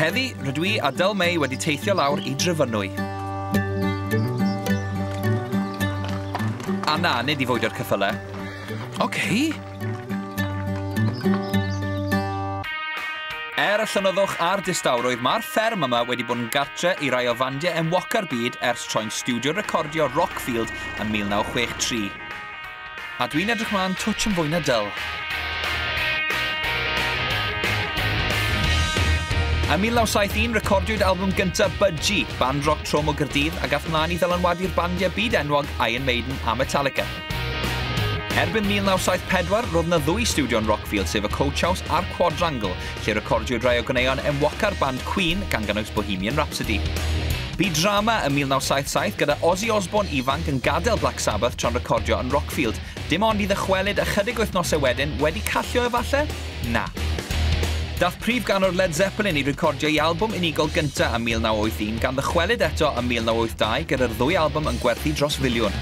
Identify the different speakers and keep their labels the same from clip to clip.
Speaker 1: Heddi, rydw I a Dyma wedi teithio lawr I Dryfynwy. A na, nid I fwydio'r ceffylau. Oce. Er y llynnoddwch a'r distawrwydd, mae'r fferm yma wedi bod yn gartre I rai o fandiau enwoca'r byd ers troi'n Stiwdio Recordio Rockfield yn 1963. A dwi'n edrych mlaen twtch yn fwy na dyl. Yn 1971, recordiwyd albwm gyntaf Budgie, band rock trom o Gaerdydd, a gath mlaen I ddylanwadu'r bandiau byd enwog Iron Maiden a Metallica. Erbyn 1974, roedd yna ddwy stiwdio'n Rockfield, sef y Coach House a'r Quadrangle, lle recordiwyd rai o ganeuon enwoca'r band Queen gan gynnwys Bohemian Rhapsody. Bu drama yn 1977 gyda Ozzy Osbourne ifanc yn gadael Black Sabbath tra'n recordio yn Rockfield, dim ond I ddychwelyd ychydig wythnosau wedyn wedi callio efalle? Na. Dath prif ganwr Led Zeppelin I recordio I albwm unigol gyntaf yn 1981 gan ddychwelyd eto yn 1982 gyda'r ddwy albwm yn gwerthu dros filiwn.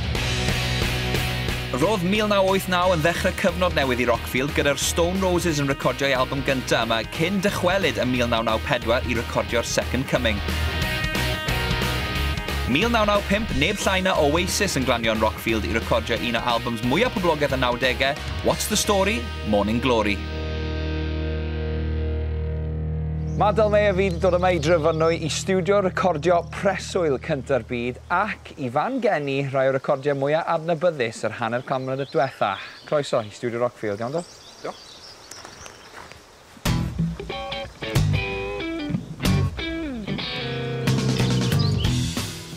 Speaker 1: Roedd 1989 yn ddechrau cyfnod newydd I Rockfield gyda'r Stone Roses yn recordio'i albwm gyntaf yma cyn dychwelyd yn 1994 I recordio'r Second Coming. 1995, neb llai na Oasis yn glanio yn Rockfield I recordio un o albwms mwyaf poblogaidd y 90au, What's the Story? Morning Glory. Mae Dyma a fi wedi dod yma I Dryfynwy I stiwdio recordio preswyl cynta'r byd ac I fan geni rai o recordio mwyaf adnabyddus yr hanner canmlynedd ddiwetha. Croeso I stiwdio Rockfield, iawn do? Dio.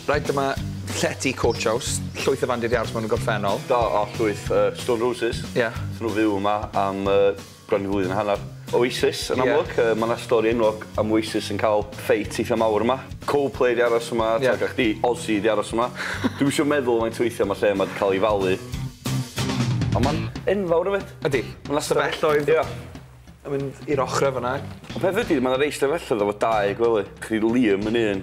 Speaker 1: Rhaid dyma llety Coach House, llwyth o fandiau di ars mewn y gorffennol.
Speaker 2: Da, o llwyth Stone Roses.
Speaker 1: Ie.
Speaker 2: Nhw fyw yma am bron I flwyddyn hanner. Oasis yn amlwg, mae yna stori enwog am Oasis yn cael ffeit eitha mawr yma. Coldplay di aros yma, tag chdi, Ozzy di aros yma. Dwi'n eisiau meddwl mae'n tweithio mae'r lle yma wedi cael ei falu. Ond mae'n enfawr yfyd.
Speaker 1: Ydy, mae'n stafelloedd. Ie. Yn mynd i'r ochrau fyna.
Speaker 2: Ond peth ydy, mae'n rei stafelloedd efo dau gwely. Chdi Liam yn un,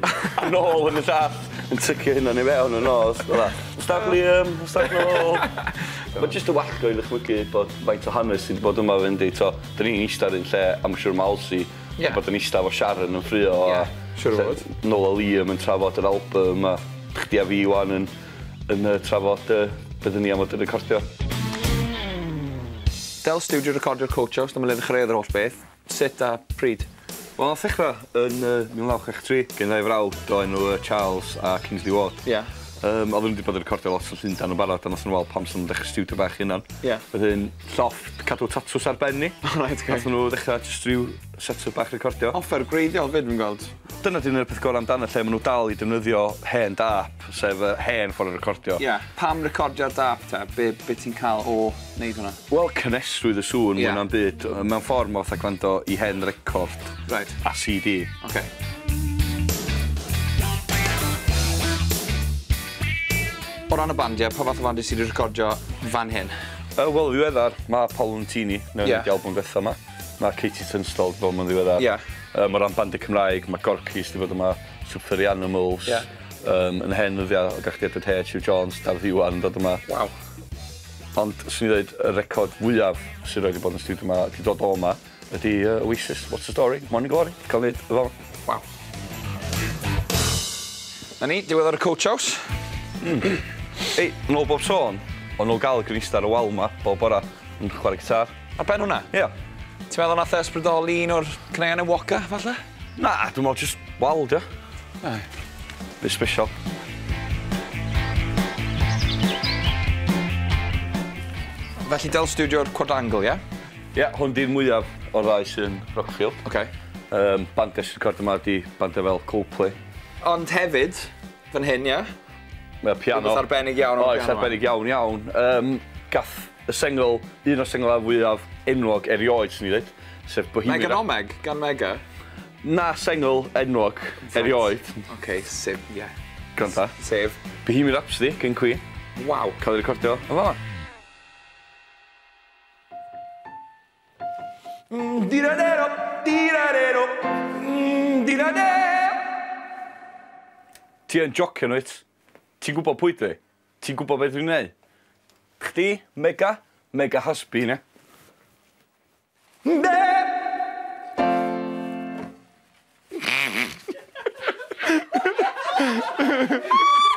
Speaker 2: nôl yn y llall, yn tycio hynna ni fewn yn nos. Stag Liam, stag nôl. Mae jyst y wallgo I ddychmygu bod faint o hanes sydd wedi bod yma fynd I. Da ni'n eistedd yn lle am siwr Malsi, bod yn eistedd efo Sharon yn ffrio.
Speaker 1: Siwr fod.
Speaker 2: Nôl a Liam yn trafod yr album, a chdi a fi wan yn trafod byddwn ni am fod yn recordio.
Speaker 1: Del stiwdio recordio'r Coach House, dyma le ddechreuodd yr holl beth. Sut a pryd?
Speaker 2: Wel, nath ddechrau yn 1963, gen ddau frawd o enw Charles a Kingsley Ward. Oedden nhw wedi bod yn recordio lot o Llundain o barod, a nath nhw weld pam sy'n dechrau stiwdio bach hynna'n. Wedyn llofft cadw tatws ar benni. Nath nhw ddechrau jyst rhyw set-up bach recordio.
Speaker 1: Offer greiddiol fyd fi'n gweld.
Speaker 2: Dyna di'n peth gorau amdano lle maen nhw dal I defnyddio hen dap, sef hen ffordd o recordio.
Speaker 1: Pam recordio'r dap te? Be ti'n cael o wneud hwnna?
Speaker 2: Wel, cynesrwydd y sŵn, mwyn am byd. Mewn ffordd mae fatha gwrando I hen record a CD. O ran y bandiau, pa fath o bandiau sydd wedi recordio fan hyn? Wel, ddiweddar, mae Paul Lentini, newydd wedi albwm bethau yma. Mae Katie Tunstall wedi bod yn ddiweddar. Mae ran bandiau Cymraeg, mae Gorkys wedi bod yma, Super the Animals. Yn hen ddyddiau, o gach di edrych Hare, Hugh Jones, Dafydd Iwan yn dod yma. Ond, swn I ddweud, y record fwyaf sydd wedi bod yn stiwdio yma, wedi dod o yma, ydy Oasis, What's the Story? Morning Glory. Cael nid, efo. Na ni, diweddar y Coach House. Ei, yn ôl bob sôn, o'n nhw gael y gynista ar y wal yma, bob bora, yn chwarae gitar.
Speaker 1: Ar ben hwnna?
Speaker 2: Ie.
Speaker 1: Ti'n meddwl nath ysbrydoli un o'r cneuon enwoca, falle?
Speaker 2: Na, dwi'n meddwl jyst wal, dio. Be special.
Speaker 1: Felly del stiwdio'r Quadrangle, ie?
Speaker 2: Ie, hwn di'r mwyaf o'r ddau sy'n Rockfield. Bandiau sy'n recordio yma di bandiau fel Coldplay.
Speaker 1: Ond hefyd, fan hyn, ie?
Speaker 2: Mae piano.
Speaker 1: Rhywbeth arbennig iawn o'r piano.
Speaker 2: Oes, arbennig iawn. Gath y sengl, un o'r sengl fwyaf enwog erioed, sy'n ni ddweud, sef Bohemian.
Speaker 1: Meganomeg, gan Mega?
Speaker 2: Na sengl enwog erioed.
Speaker 1: Sef, ie.
Speaker 2: Granta.
Speaker 1: Sef?
Speaker 2: Bohemian Rhapsody, gen Queen.
Speaker 1: Waw.
Speaker 2: Cael ei recordio. Yn fama. Diradero, diradero, diradero. Ti yn jocio nhw, ti'n gwybod pwy dwi? Ti'n gwybod beth dwi'n gwneud? Chdi, mega husby, ne?
Speaker 3: Hwyl!